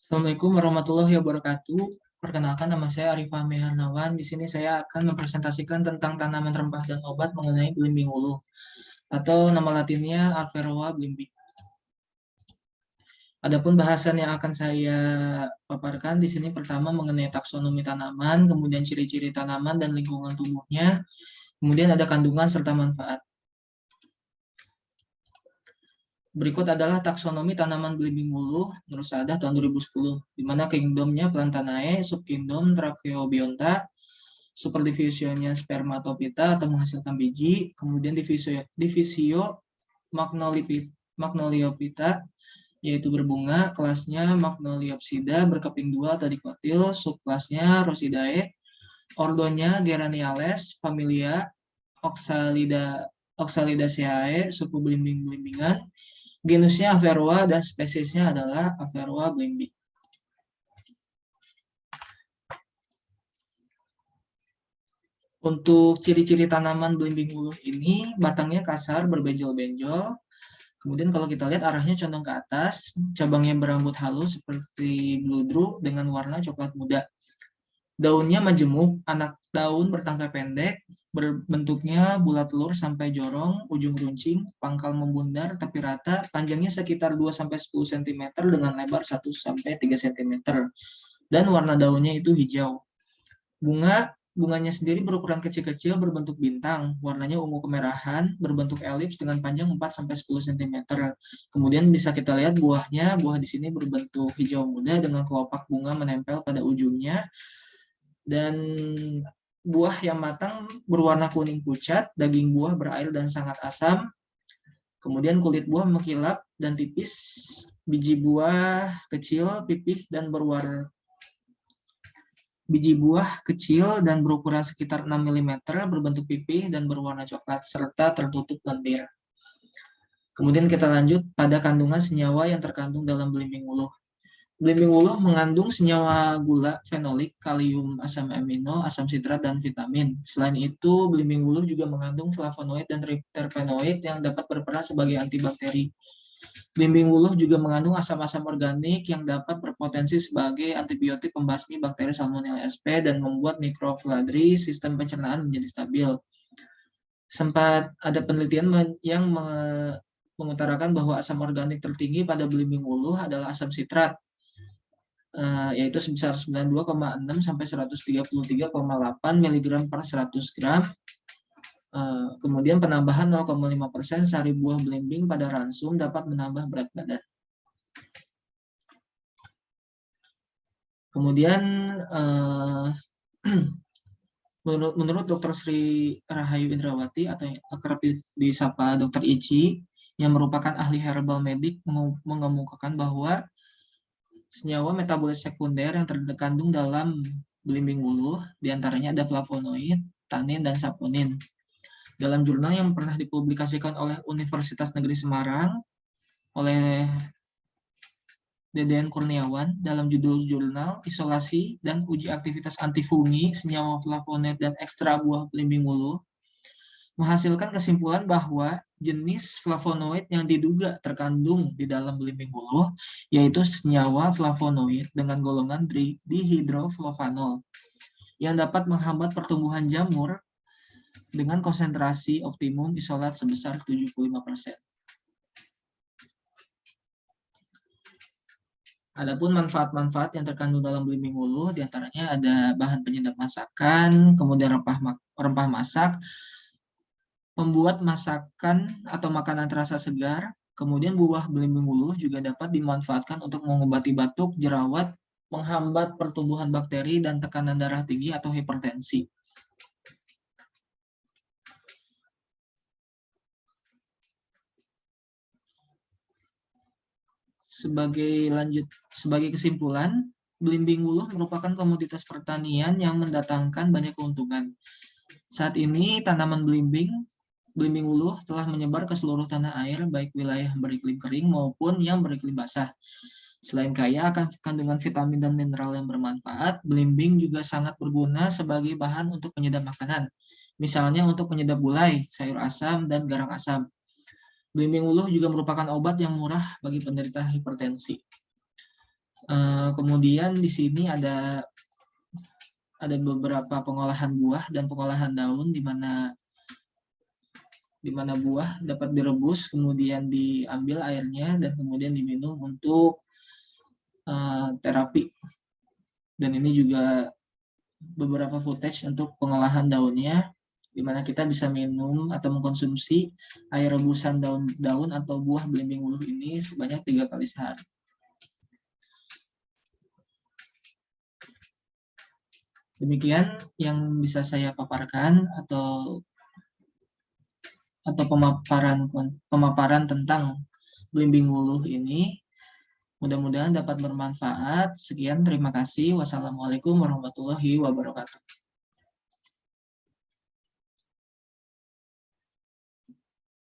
Assalamualaikum warahmatullahi wabarakatuh. Perkenalkan, nama saya Arif Fahmi Harnawan. Di sini saya akan mempresentasikan tentang tanaman rempah dan obat mengenai belimbing ulu, atau nama latinnya Alveroa blimbi. Adapun bahasan yang akan saya paparkan di sini pertama mengenai taksonomi tanaman, kemudian ciri-ciri tanaman dan lingkungan tubuhnya, kemudian ada kandungan serta manfaat. Berikut adalah taksonomi tanaman belimbing ulu Nur Saadah tahun 2010, di mana kingdomnya Plantanae, subkingdom Tracheobionta, superdivisionya Spermatophyta atau menghasilkan biji, kemudian divisio Magnoliophyta, yaitu berbunga, kelasnya Magnoliopsida berkeping dua atau dikotil, subkelasnya Rosidae, ordonya Geraniales, familia Oxalidaceae, suku belimbing-belimbingan, genusnya Averrhoa dan spesiesnya adalah Averrhoa blimbi. Untuk ciri-ciri tanaman belimbing ulu ini, batangnya kasar, berbenjol-benjol. Kemudian kalau kita lihat arahnya condong ke atas, cabangnya berambut halus seperti bludru dengan warna coklat muda. Daunnya majemuk, anak daun bertangkai pendek, berbentuknya bulat telur sampai jorong, ujung runcing, pangkal membundar tapi rata, panjangnya sekitar 2-10 cm dengan lebar 1-3 cm. Dan warna daunnya itu hijau. Bunganya sendiri berukuran kecil-kecil berbentuk bintang, warnanya ungu kemerahan, berbentuk elips dengan panjang 4-10 cm. Kemudian bisa kita lihat buahnya, buah di sini berbentuk hijau muda dengan kelopak bunga menempel pada ujungnya. Dan buah yang matang berwarna kuning pucat, daging buah berair dan sangat asam. Kemudian kulit buah mengkilap dan tipis, biji buah kecil, pipih dan berwarna Biji buah kecil dan berukuran sekitar 6 mm, berbentuk pipih dan berwarna coklat, serta tertutup lendir. Kemudian kita lanjut pada kandungan senyawa yang terkandung dalam belimbing ulu. Belimbing ulu mengandung senyawa gula, fenolik, kalium, asam amino, asam sitrat, dan vitamin. Selain itu, belimbing ulu juga mengandung flavonoid dan terpenoid yang dapat berperan sebagai antibakteri. Belimbing ulu juga mengandung asam-asam organik yang dapat berpotensi sebagai antibiotik pembasmi bakteri Salmonella sp dan membuat mikrofladri sistem pencernaan menjadi stabil. Sempat ada penelitian yang mengutarakan bahwa asam organik tertinggi pada belimbing ulu adalah asam sitrat, yaitu sebesar 92,6 sampai 133,8 mg per 100 gram. Kemudian penambahan 0,5% sari buah belimbing pada ransum dapat menambah berat badan. Kemudian menurut Dr. Sri Rahayu Indrawati atau yang akrab disapa Dr. Ici, yang merupakan ahli herbal medik, mengemukakan bahwa senyawa metabolit sekunder yang terkandung dalam belimbing ulu diantaranya ada flavonoid, tanin, dan saponin. Dalam jurnal yang pernah dipublikasikan oleh Universitas Negeri Semarang oleh Deden Kurniawan dalam judul jurnal Isolasi dan Uji Aktivitas Antifungi Senyawa Flavonoid dan Ekstra Buah Belimbing Ulu, menghasilkan kesimpulan bahwa jenis flavonoid yang diduga terkandung di dalam belimbing ulu yaitu senyawa flavonoid dengan golongan dihidroflavanol yang dapat menghambat pertumbuhan jamur dengan konsentrasi optimum isolat sebesar 75%. Adapun manfaat-manfaat yang terkandung dalam belimbing ulu diantaranya ada bahan penyedap masakan, kemudian rempah masak, membuat masakan atau makanan terasa segar. Kemudian buah belimbing ulu juga dapat dimanfaatkan untuk mengobati batuk, jerawat, menghambat pertumbuhan bakteri dan tekanan darah tinggi atau hipertensi. Sebagai kesimpulan, belimbing ulu merupakan komoditas pertanian yang mendatangkan banyak keuntungan. Saat ini tanaman belimbing ulu telah menyebar ke seluruh tanah air, baik wilayah beriklim kering maupun yang beriklim basah. Selain kaya akan kandungan vitamin dan mineral yang bermanfaat, belimbing juga sangat berguna sebagai bahan untuk penyedap makanan. Misalnya untuk penyedap gulai, sayur asam, dan garang asam. Belimbing ulu juga merupakan obat yang murah bagi penderita hipertensi. Kemudian di sini ada beberapa pengolahan buah dan pengolahan daun di mana buah dapat direbus, kemudian diambil airnya dan kemudian diminum untuk terapi. Dan ini juga beberapa footage untuk pengolahan daunnya, di mana kita bisa minum atau mengkonsumsi air rebusan daun atau buah belimbing wuluh ini sebanyak 3 kali sehari. Demikian yang bisa saya paparkan atau pemaparan tentang belimbing wuluh ini. Mudah-mudahan dapat bermanfaat. Sekian, terima kasih. Wassalamualaikum warahmatullahi wabarakatuh.